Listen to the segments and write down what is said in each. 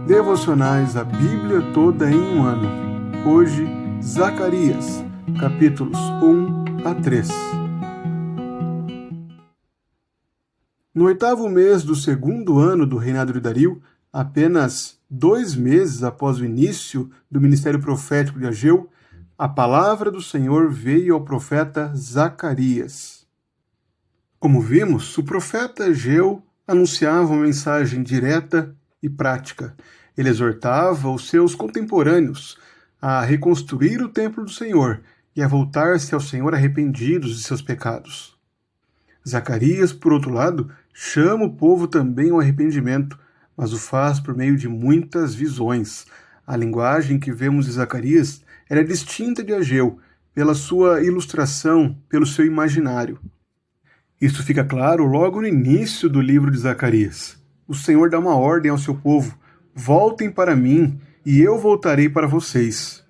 Devocionais a Bíblia toda em um ano. Hoje, Zacarias, capítulos 1 a 3. No 8º mês do 2º ano do reinado de Dario, apenas 2 meses após o início do ministério profético de Ageu, a palavra do Senhor veio ao profeta Zacarias. Como vimos, o profeta Ageu anunciava uma mensagem direta e prática. Ele exortava os seus contemporâneos a reconstruir o templo do Senhor e a voltar-se ao Senhor arrependidos de seus pecados. Zacarias, por outro lado, chama o povo também ao arrependimento, mas o faz por meio de muitas visões. A linguagem que vemos de Zacarias era distinta de Ageu, pela sua ilustração, pelo seu imaginário. Isso fica claro logo no início do livro de Zacarias. O Senhor dá uma ordem ao seu povo: voltem para mim, e eu voltarei para vocês.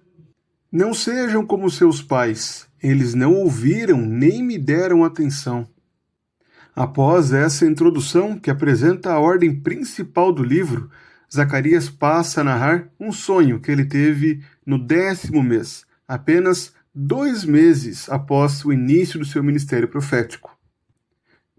Não sejam como seus pais, eles não ouviram nem me deram atenção. Após essa introdução, que apresenta a ordem principal do livro, Zacarias passa a narrar um sonho que ele teve no 10º mês, apenas 2 meses após o início do seu ministério profético.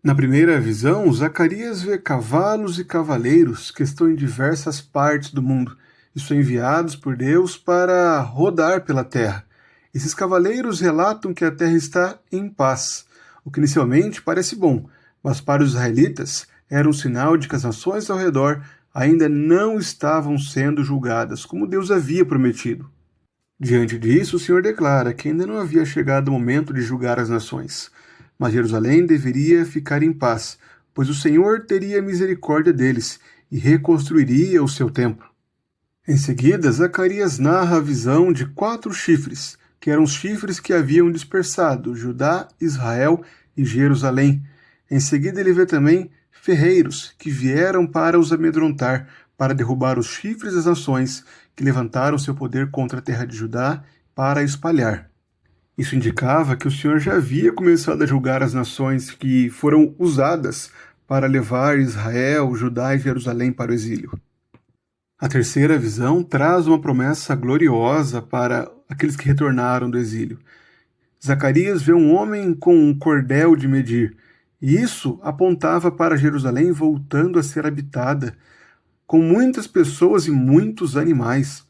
Na primeira visão, Zacarias vê cavalos e cavaleiros que estão em diversas partes do mundo e são enviados por Deus para rodar pela terra. Esses cavaleiros relatam que a terra está em paz, o que inicialmente parece bom, mas para os israelitas era um sinal de que as nações ao redor ainda não estavam sendo julgadas como Deus havia prometido. Diante disso, o Senhor declara que ainda não havia chegado o momento de julgar as nações, mas Jerusalém deveria ficar em paz, pois o Senhor teria misericórdia deles e reconstruiria o seu templo. Em seguida, Zacarias narra a visão de 4 chifres, que eram os chifres que haviam dispersado Judá, Israel e Jerusalém. Em seguida, ele vê também ferreiros que vieram para os amedrontar, para derrubar os chifres das nações que levantaram seu poder contra a terra de Judá para a espalhar. Isso indicava que o Senhor já havia começado a julgar as nações que foram usadas para levar Israel, Judá e Jerusalém para o exílio. A terceira visão traz uma promessa gloriosa para aqueles que retornaram do exílio. Zacarias vê um homem com um cordel de medir, e isso apontava para Jerusalém voltando a ser habitada, com muitas pessoas e muitos animais.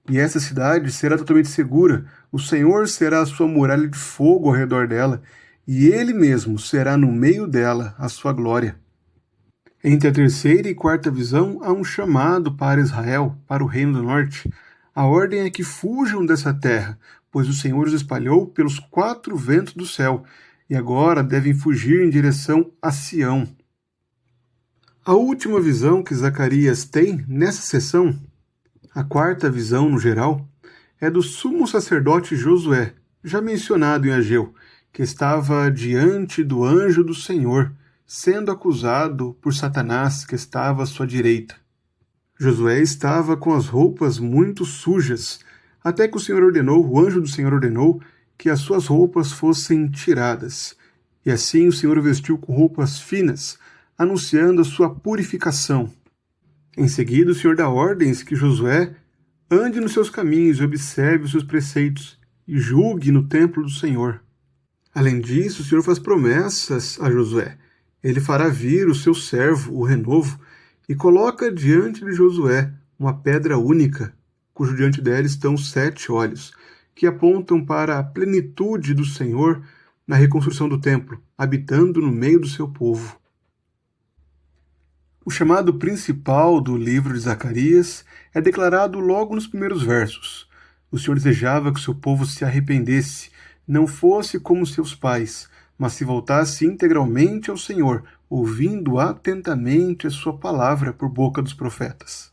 E essa cidade será totalmente segura, o Senhor será a sua muralha de fogo ao redor dela, e Ele mesmo será no meio dela a sua glória. Entre a terceira e quarta visão há um chamado para Israel, para o reino do norte. A ordem é que fujam dessa terra, pois o Senhor os espalhou pelos 4 ventos do céu, e agora devem fugir em direção a Sião. A última visão que Zacarias tem nessa sessão, a quarta visão no geral, é do sumo sacerdote Josué, já mencionado em Ageu, que estava diante do anjo do Senhor, sendo acusado por Satanás, que estava à sua direita. Josué estava com as roupas muito sujas, até que o anjo do Senhor ordenou que as suas roupas fossem tiradas. E assim o Senhor o vestiu com roupas finas, anunciando a sua purificação. Em seguida, o Senhor dá ordens que Josué ande nos seus caminhos e observe os seus preceitos, e julgue no templo do Senhor. Além disso, o Senhor faz promessas a Josué. Ele fará vir o seu servo, o renovo, e coloca diante de Josué uma pedra única, cujo diante dela estão 7 olhos, que apontam para a plenitude do Senhor na reconstrução do templo, habitando no meio do seu povo. O chamado principal do livro de Zacarias é declarado logo nos primeiros versos. O Senhor desejava que o seu povo se arrependesse, não fosse como seus pais, mas se voltasse integralmente ao Senhor, ouvindo atentamente a sua palavra por boca dos profetas.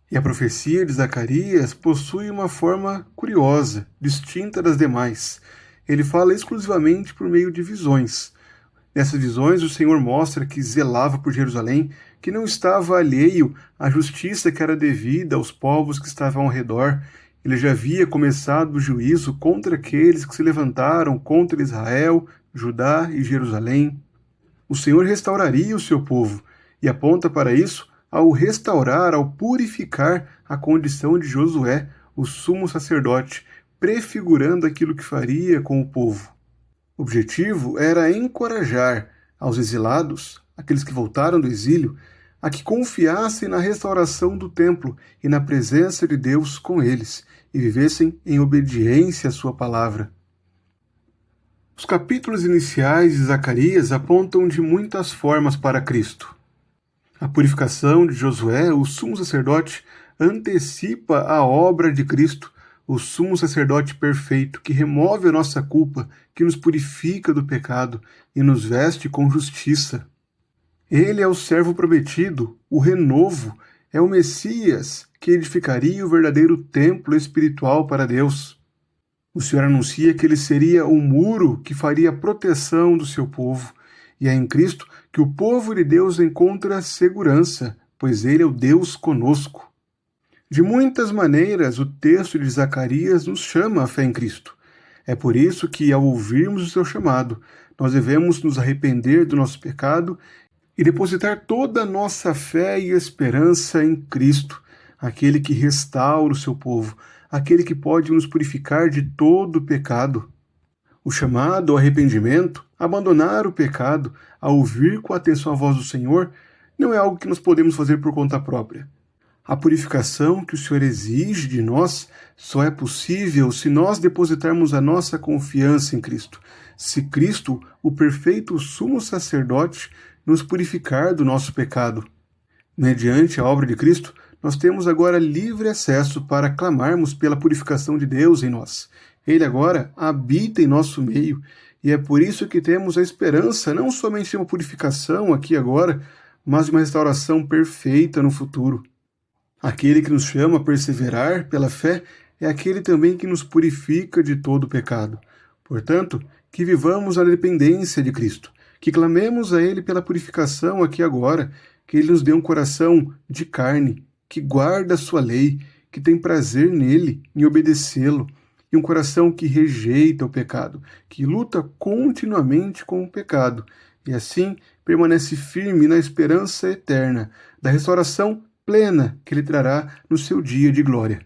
E a profecia de Zacarias possui uma forma curiosa, distinta das demais. Ele fala exclusivamente por meio de visões. Nessas visões, o Senhor mostra que zelava por Jerusalém, que não estava alheio à justiça que era devida aos povos que estavam ao redor. Ele já havia começado o juízo contra aqueles que se levantaram contra Israel, Judá e Jerusalém. O Senhor restauraria o seu povo, e aponta para isso ao restaurar, ao purificar a condição de Josué, o sumo sacerdote, prefigurando aquilo que faria com o povo. O objetivo era encorajar aos exilados, aqueles que voltaram do exílio, a que confiassem na restauração do templo e na presença de Deus com eles, e vivessem em obediência à sua palavra. Os capítulos iniciais de Zacarias apontam de muitas formas para Cristo. A purificação de Josué, o sumo sacerdote, antecipa a obra de Cristo, o sumo sacerdote perfeito, que remove a nossa culpa, que nos purifica do pecado e nos veste com justiça. Ele é o servo prometido, o renovo, é o Messias que edificaria o verdadeiro templo espiritual para Deus. O Senhor anuncia que ele seria o muro que faria a proteção do seu povo, e é em Cristo que o povo de Deus encontra segurança, pois ele é o Deus conosco. De muitas maneiras, o texto de Zacarias nos chama à fé em Cristo. É por isso que, ao ouvirmos o seu chamado, nós devemos nos arrepender do nosso pecado e depositar toda a nossa fé e esperança em Cristo, aquele que restaura o seu povo, aquele que pode nos purificar de todo o pecado. O chamado ao arrependimento, abandonar o pecado, a ouvir com atenção a voz do Senhor, não é algo que nós podemos fazer por conta própria. A purificação que o Senhor exige de nós só é possível se nós depositarmos a nossa confiança em Cristo. Se Cristo, o perfeito sumo sacerdote, nos purificar do nosso pecado. Mediante a obra de Cristo, nós temos agora livre acesso para clamarmos pela purificação de Deus em nós. Ele agora habita em nosso meio, e é por isso que temos a esperança não somente de uma purificação aqui agora, mas de uma restauração perfeita no futuro. Aquele que nos chama a perseverar pela fé é aquele também que nos purifica de todo o pecado. Portanto, que vivamos a dependência de Cristo, que clamemos a Ele pela purificação aqui agora, que Ele nos dê um coração de carne, que guarda a sua lei, que tem prazer nele, em obedecê-lo, e um coração que rejeita o pecado, que luta continuamente com o pecado, e assim permanece firme na esperança eterna da restauração plena que Ele trará no seu dia de glória.